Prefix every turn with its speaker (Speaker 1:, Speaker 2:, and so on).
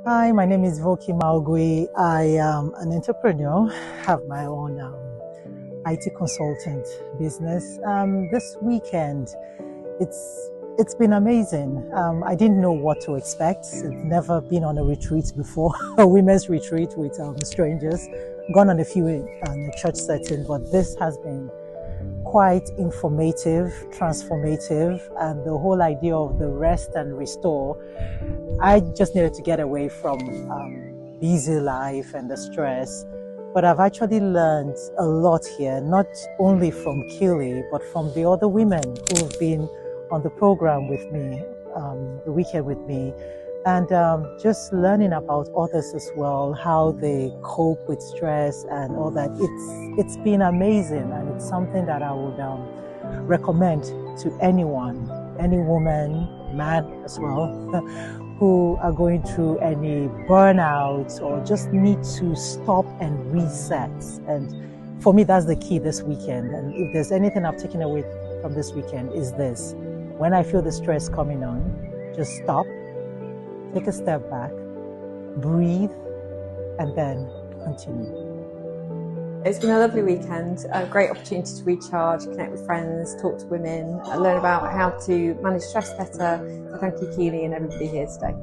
Speaker 1: Hi, my name is Voki Maugui. I am an entrepreneur, have my own IT consultant business. This weekend, it's been amazing. I didn't know what to expect. I've never been on a retreat before, a women's retreat with strangers. Gone on a few in a church setting, but this has been quite informative, transformative, and the whole idea of the rest and restore. I just needed to get away from busy life and the stress, but I've actually learned a lot here, not only from Keely, but from the other women who have been on the program with me, the weekend with me, and just learning about others as well, how they cope with stress and all that. It's been amazing, and it's something that I would recommend to anyone, any woman, man as well, who are going through any burnout or just need to stop and reset. And for me, that's the key this weekend. And if there's anything I've taken away from this weekend, is this: when I feel the stress coming on, just stop, take a step back, breathe, and then continue.
Speaker 2: It's been a lovely weekend, a great opportunity to recharge, connect with friends, talk to women, and learn about how to manage stress better. So thank you, Keely, and everybody here today.